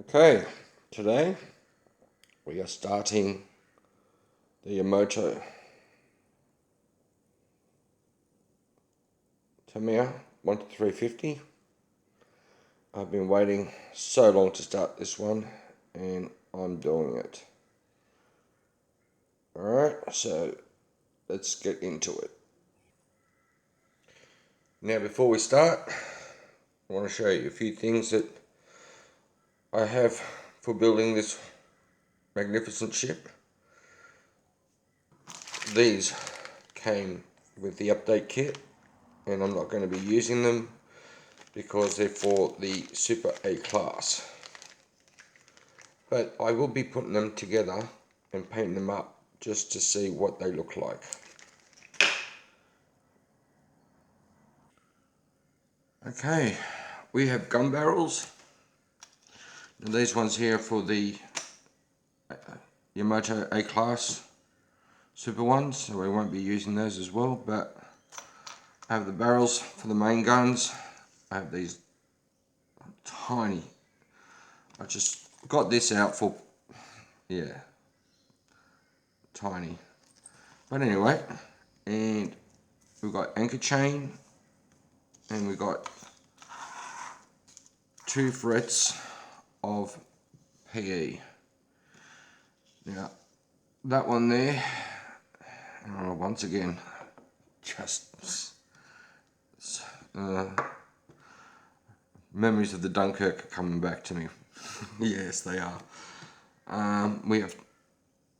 Okay, today we are starting the Yamato Tamiya 1-350. I've been waiting so long to start this one and I'm doing it. Alright, so let's get into it. Now before we start, I want to show you a few things that I have for building this magnificent ship. These came with the update kit and I'm not going to be using them because they're for the Super A class. But I will be putting them together and painting them up just to see what they look like. Okay, we have gun barrels. Now these ones here for the Yamato A class super ones, so we won't be using those as well, but I have the barrels for the main guns. I have these tiny, I just got this out for, yeah, tiny. But anyway, and we've got anchor chain, and we've got 2 frets of PE. Now, that one there, once again, just memories of the Dunkirk are coming back to me. Yes, they are. We have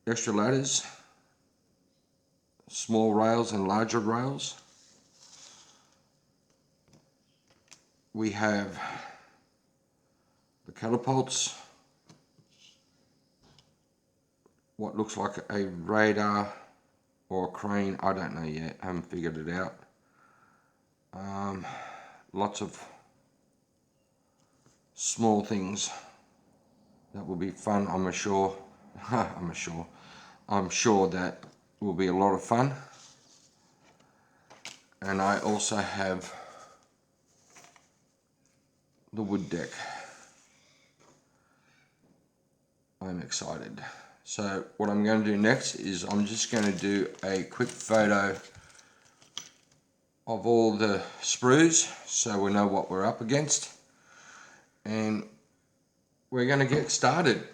extra ladders, small rails and larger rails. We have the catapults, what looks like a radar or a crane, I don't know yet, I haven't figured it out. Lots of small things that will be fun, I'm sure. I'm sure that will be a lot of fun. And I also have the wood deck. I'm excited. So what I'm going to do next is I'm just going to do a quick photo of all the sprues so we know what we're up against, and we're going to get started.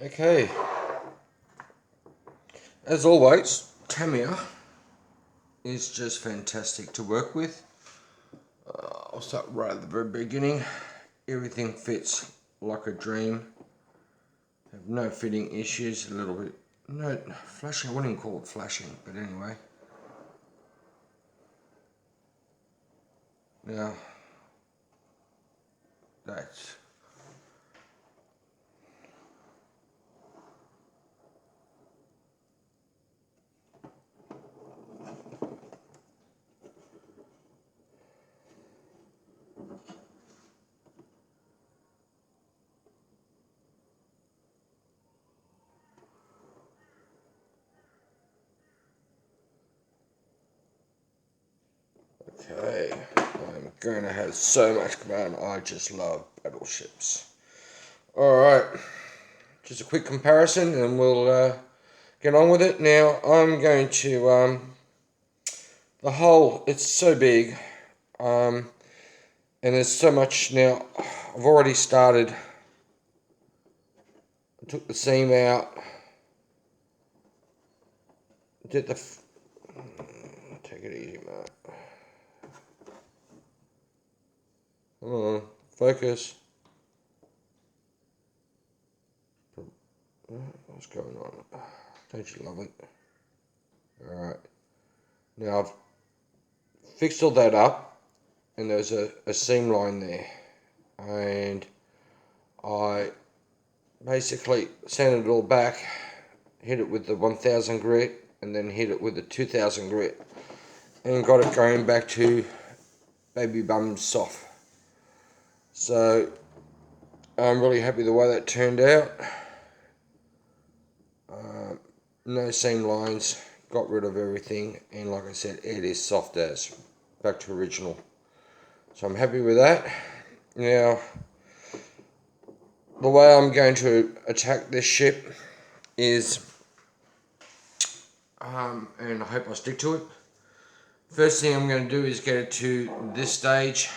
Okay, as always, Tamiya is just fantastic to work with. I'll start right at the very beginning. Everything fits like a dream. Have no fitting issues, a little bit, no flashing, I wouldn't even call it flashing, but anyway. Now, that's okay. I'm going to have so much fun. I just love battleships. Alright, just a quick comparison and we'll get on with it. Now, I'm going to, the hull, it's so big, and there's so much now. I've already started. I took the seam out. Did the. Take it easy, mate. Come on, focus. What's going on? Don't you love it? Alright. Now I've fixed all that up, and there's a seam line there. And I basically sanded it all back, hit it with the 1000 grit, and then hit it with the 2000 grit, and got it going back to baby bum soft. So I'm really happy the way that turned out. No seam lines, got rid of everything, and like I said, it is soft as, back to original. So I'm happy with that. Now, the way I'm going to attack this ship is, and I hope I stick to it, first thing I'm going to do is get it to this stage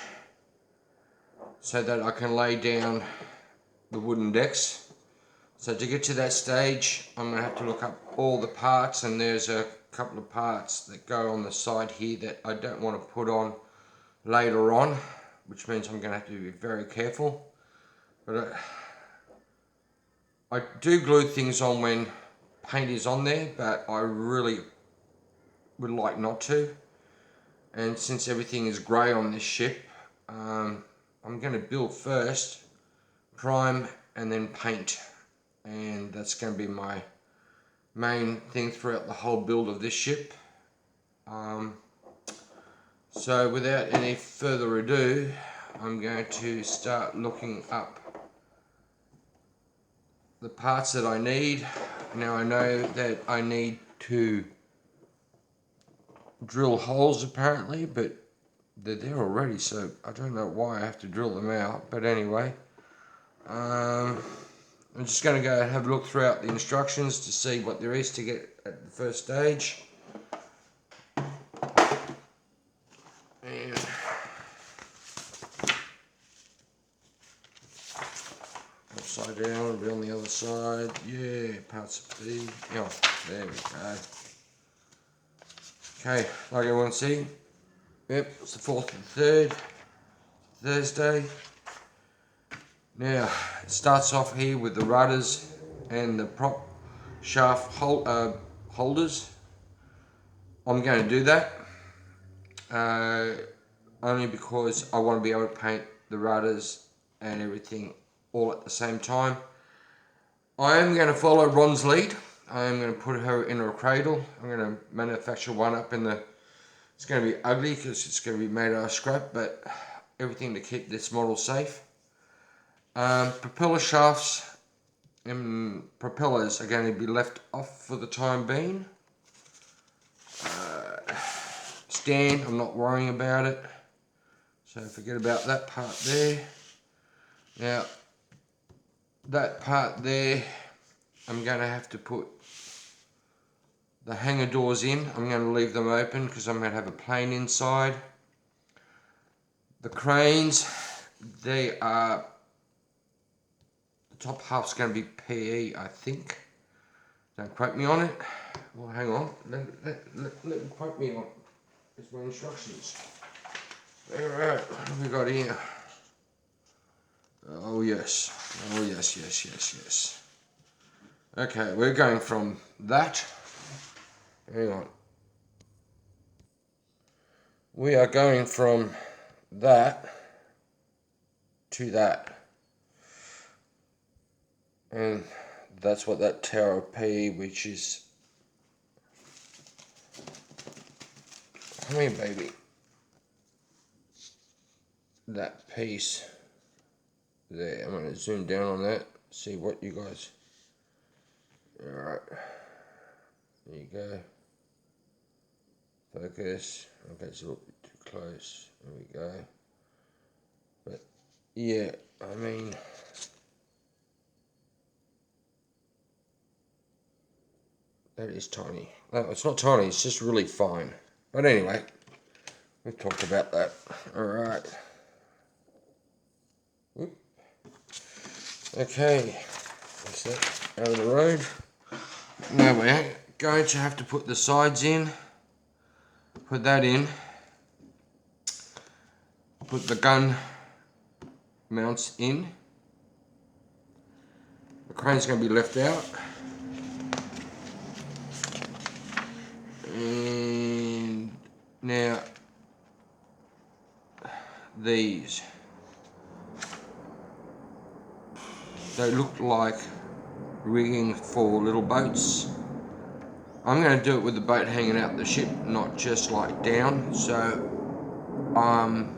so that I can lay down the wooden decks. So to get to that stage, I'm going to have to look up all the parts, and there's a couple of parts that go on the side here that I don't want to put on later on, which means I'm going to have to be very careful. But I do glue things on when paint is on there, but I really would like not to. And since everything is grey on this ship, I'm going to build first, prime, and then paint. And that's going to be my main thing throughout the whole build of this ship. So without any further ado, I'm going to start looking up the parts that I need. Now I know that I need to drill holes apparently, but they're there already, so I don't know why I have to drill them out. But anyway, I'm just going to go and have a look throughout the instructions to see what there is to get at the first stage. And upside down, it'll be on the other side. Yeah, parts of B. Oh, there we go. Okay, like everyone see. Yep, it's the 4th and 3rd, Thursday. Now, it starts off here with the rudders and the prop shaft holders. I'm going to do that only because I want to be able to paint the rudders and everything all at the same time. I am going to follow Ron's lead. I am going to put her in her cradle. I'm going to manufacture one up in the... It's going to be ugly because it's going to be made out of scrap, but everything to keep this model safe. Propeller shafts and propellers are going to be left off for the time being. Stand, I'm not worrying about it, so forget about that part there. Now, that part there, I'm going to have to put the hanger doors in. I'm going to leave them open because I'm going to have a plane inside. The cranes, they are top half's going to be PE, I think. Don't quote me on it. Well, hang on. Let me quote me on. Here's my instructions. Alright, what have we got here? Oh yes. Oh yes. Okay, we're going from that. Hang on. We are going from that to that. And that's what that tower of P, which is, come here baby, that piece there. I'm going to zoom down on that, see what you guys, alright, there you go, focus, okay, it's a little bit too close, there we go, but yeah, I mean, that is tiny. No, it's not tiny, it's just really fine. But anyway, we've talked about that. Alright. Okay, that's that out of the road. Now we're going to have to put the sides in. Put that in. Put the gun mounts in. The crane's going to be left out. And now these, they look like rigging for little boats. I'm going to do it with the boat hanging out the ship, not just like down, so I'm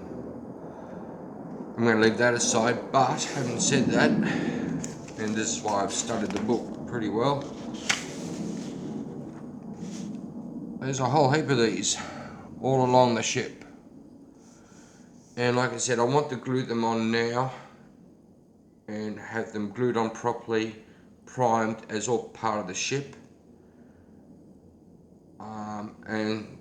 going to leave that aside. But having said that, and this is why I've studied the book pretty well, there's a whole heap of these all along the ship. And like I said, I want to glue them on now and have them glued on properly, primed as all part of the ship. And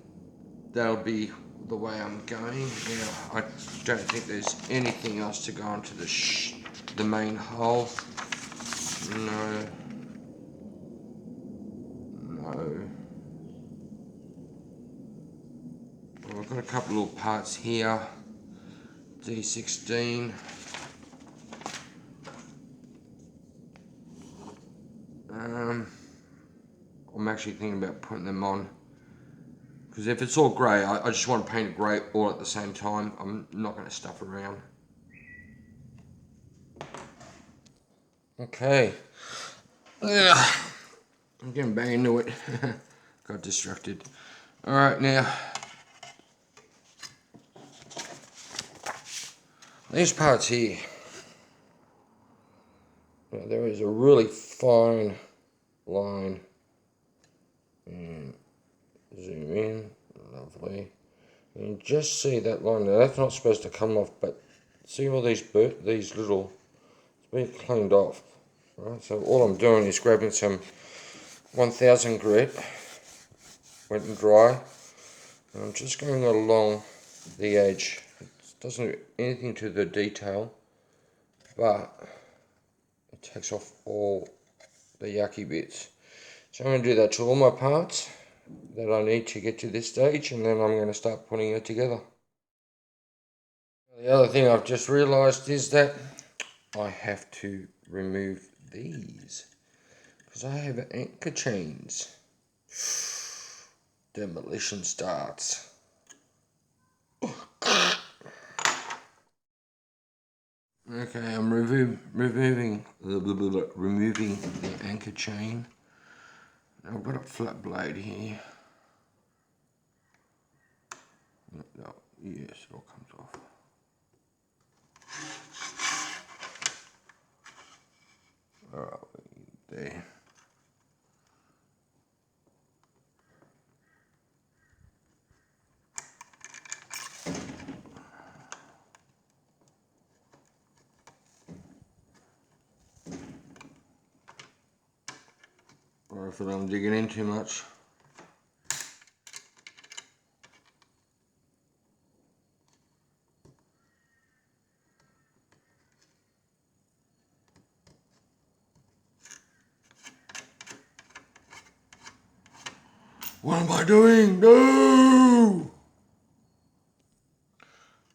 that'll be the way I'm going. Now, I don't think there's anything else to go onto the main hull. No. Well, I've got a couple little parts here. D16. I'm actually thinking about putting them on, because if it's all grey, I just want to paint it grey all at the same time. I'm not going to stuff around. Okay. I'm getting back into it. Got distracted. Alright, now these parts here, now, there is a really fine line, and zoom in, lovely, and just see that line. Now that's not supposed to come off, but see all these little, it's being cleaned off. Right, so all I'm doing is grabbing some 1000 grit, wet and dry, and I'm just going along the edge. It doesn't do anything to the detail, but it takes off all the yucky bits. So I'm going to do that to all my parts that I need to get to this stage, and then I'm going to start putting it together. The other thing I've just realised is that I have to remove these, because I have anchor chains. Demolition starts. Okay, I'm removing the anchor chain. Now I've got a flat blade here. No, yes, it all comes off. Alright, there. Or if I'm digging in too much. What am I doing? No!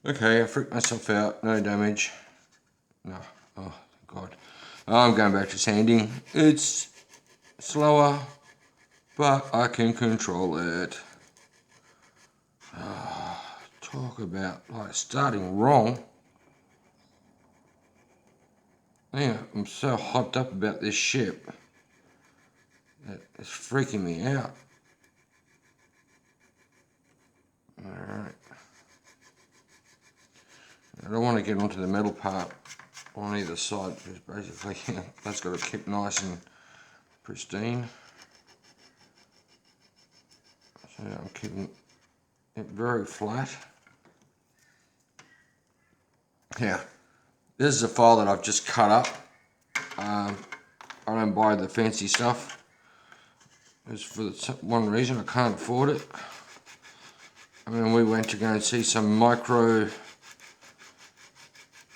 Okay, I freaked myself out. No damage. No. Oh, thank God. I'm going back to sanding. It's slower, but I can control it. Talk about like starting wrong. Yeah, I'm so hyped up about this ship. It's freaking me out. Alright. I don't want to get onto the metal part on either side because basically that's got to keep nice and pristine. So I'm keeping it very flat. Yeah, this is a file that I've just cut up. I don't buy the fancy stuff. It's for one reason, I can't afford it. I mean, we went to go and see some micro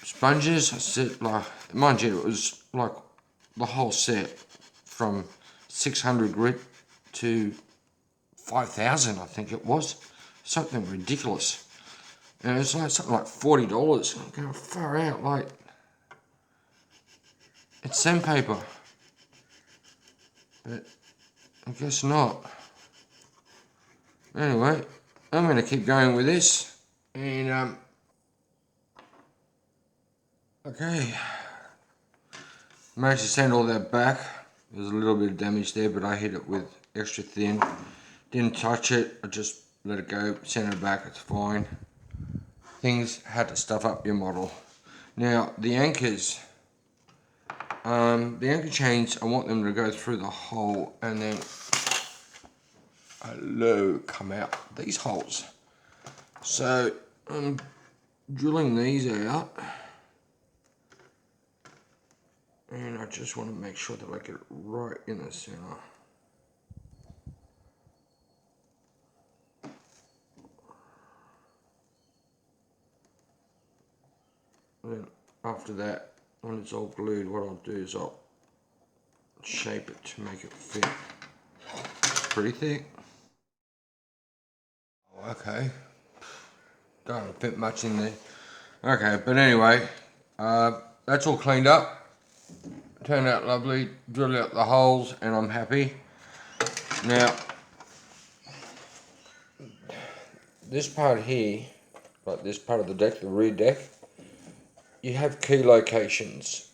sponges. I said, like, mind you, it was like the whole set from 600 grit to 5,000, I think it was. Something ridiculous. And it's like something like $40. I'm going far out, like, it's sandpaper. But I guess not. Anyway, I'm going to keep going with this. And, okay. Managed to sand all that back. There's a little bit of damage there, but I hit it with extra thin. Didn't touch it, I just let it go, sand it back, it's fine. Things had to stuff up your model. Now, the anchors. The anchor chains, I want them to go through the hole and then come out these holes. So I'm drilling these out, and I just want to make sure that I get it right in the center. Then after that, when it's all glued, what I'll do is I'll shape it to make it fit. Pretty thick. Okay. Don't fit much in there. Okay, but anyway, that's all cleaned up. Turned out lovely. Drilled out the holes, and I'm happy. Now, this part here, like this part of the deck, the rear deck, you have key locations,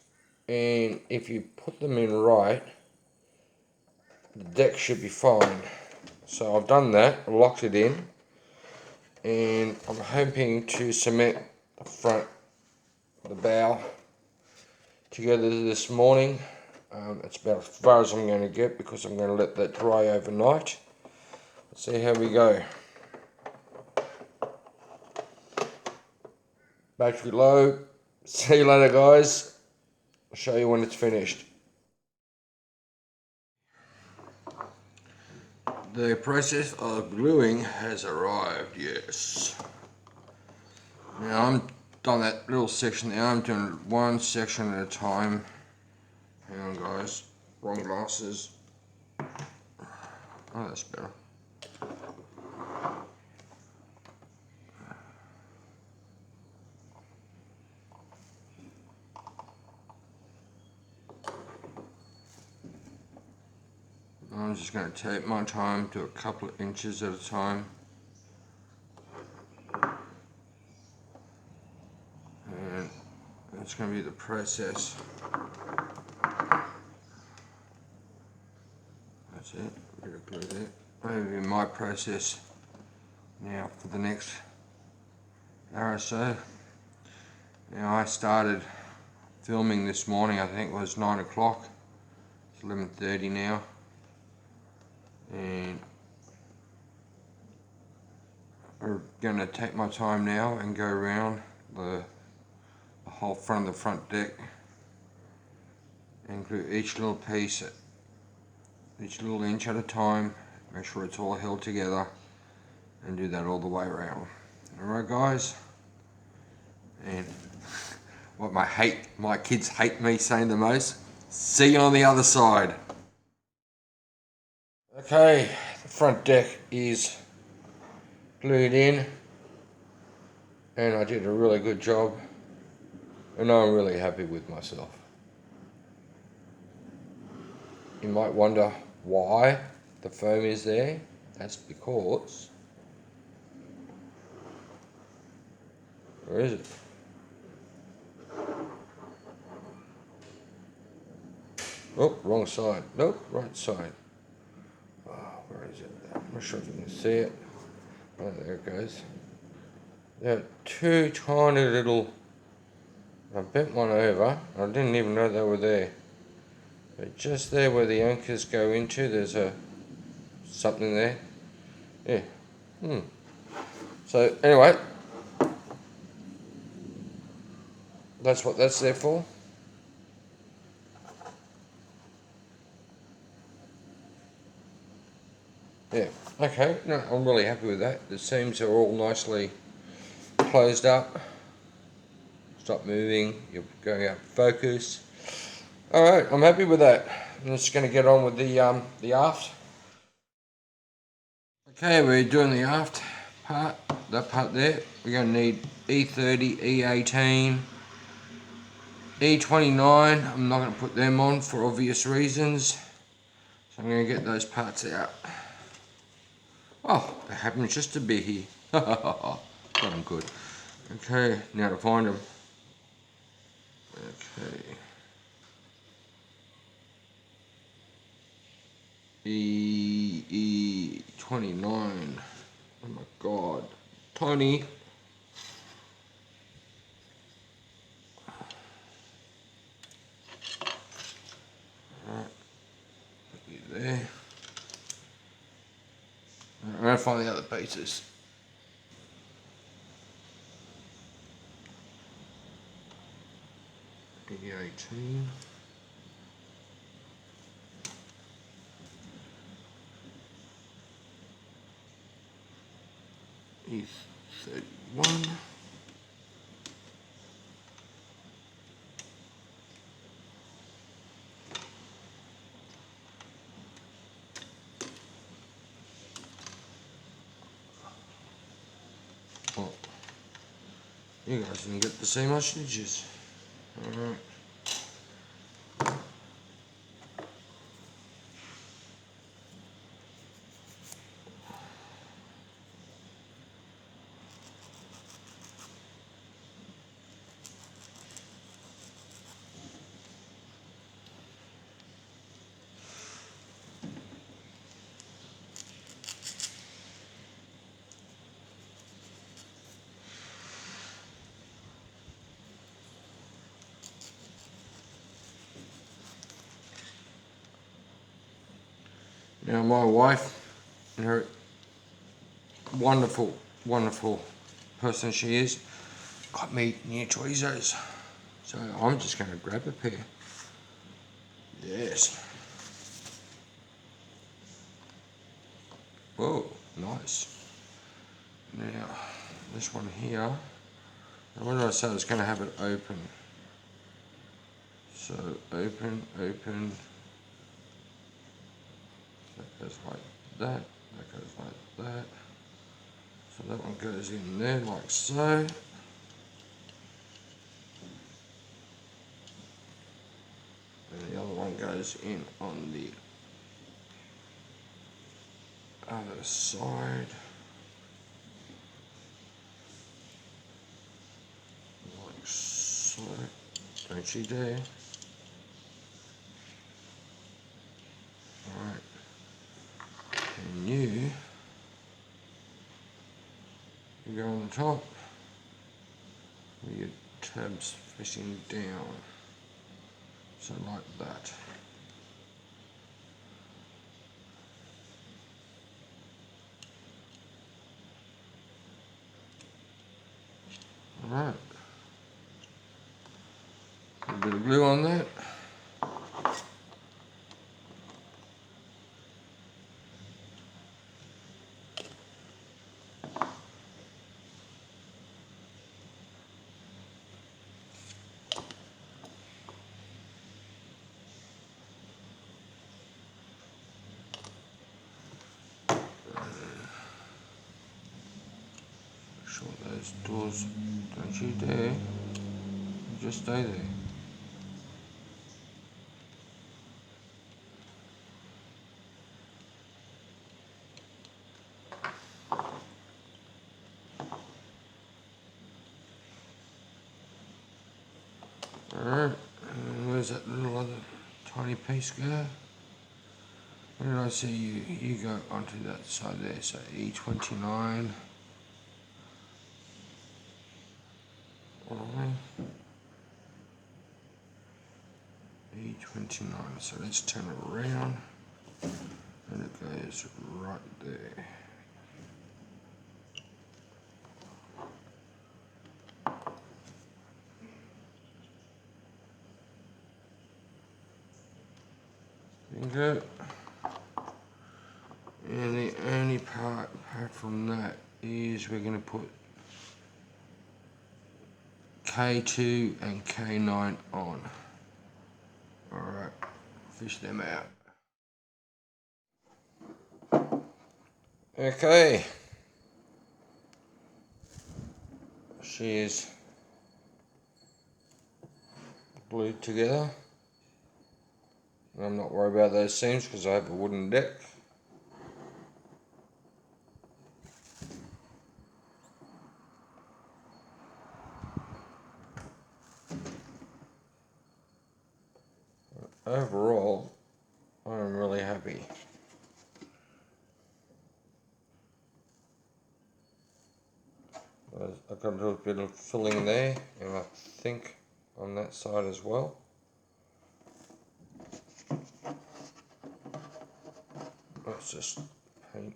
and if you put them in right, the deck should be fine. So I've done that, locked it in, and I'm hoping to cement the front, the bow together this morning. That's about as far as I'm going to get because I'm going to let that dry overnight. Let's see how we go. Battery low. See you later, guys. I'll show you when it's finished. The process of gluing has arrived, yes. Now I'm done that little section there. I'm doing one section at a time. Hang on, guys. Wrong glasses. Oh, that's better. I'm just going to take my time, do a couple of inches at a time. And that's going to be the process. That's it, a bit of glue there. That'll be my process now for the next hour or so. Now I started filming this morning, I think it was 9 o'clock. It's 11:30 now. And we're going to take my time now and go around the whole front of the front deck and glue each little piece at each little inch at a time, make sure it's all held together, and do that all the way around. Alright, guys, and what my kids hate me saying the most, see you on the other side. Okay, the front deck is glued in, and I did a really good job, and I'm really happy with myself. You might wonder why the foam is there. That's because, where is it? Oh, wrong side. Nope, right side. Oh, where is it? I'm not sure if you can see it. Oh, there it goes. There are two tiny little, I bent one over. I didn't even know they were there. But just there where the anchors go into, there's something there. Yeah. So anyway, that's what that's there for. Yeah. Okay. No, I'm really happy with that. The seams are all nicely closed up. Stop moving. You're going out of focus. All right. I'm happy with that. I'm just going to get on with the aft. Okay, we're doing the aft part. That part there. We're going to need E30, E18, E29. I'm not going to put them on for obvious reasons. So I'm going to get those parts out. Oh, it happens just to be here. But I'm good. Okay, now to find them. Okay. E29. Oh my god. Tony. Alright. Put you there. I'm going to find the other pieces. E18. E31. Oh, you guys didn't get to see my stitches. Alright. Now my wife, and her wonderful, wonderful person she is, got me new chorizos. So I'm just going to grab a pair. Yes. Whoa, nice. Now, this one here, I wonder if I said I was going to have it open. So open, open. That goes like that, that goes like that. So that one goes in there like so. And the other one goes in on the other side. Like so. Don't you dare. Alright. And you go on the top with your tabs facing down. So like that. Alright. A bit of glue on that. those doors. Don't you dare. Just stay there. Alright, and where's that little other tiny piece go? Where did I see you? You go onto that side there, so E29. E29, so let's turn it around, and it goes right there. There. And the only part apart from that is we're going to put K2 and K9 on. Alright, fish them out. Okay. She is glued together. I'm not worried about those seams because I have a wooden deck. Overall, I'm really happy. I've got a little bit of filling there, and I think on that side as well. Let's just paint.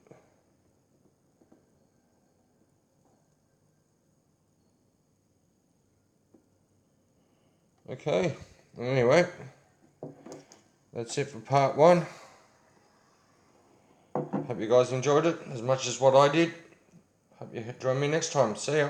Okay, anyway, that's it for part 1. Hope you guys enjoyed it as much as what I did. Hope you join me next time. See ya.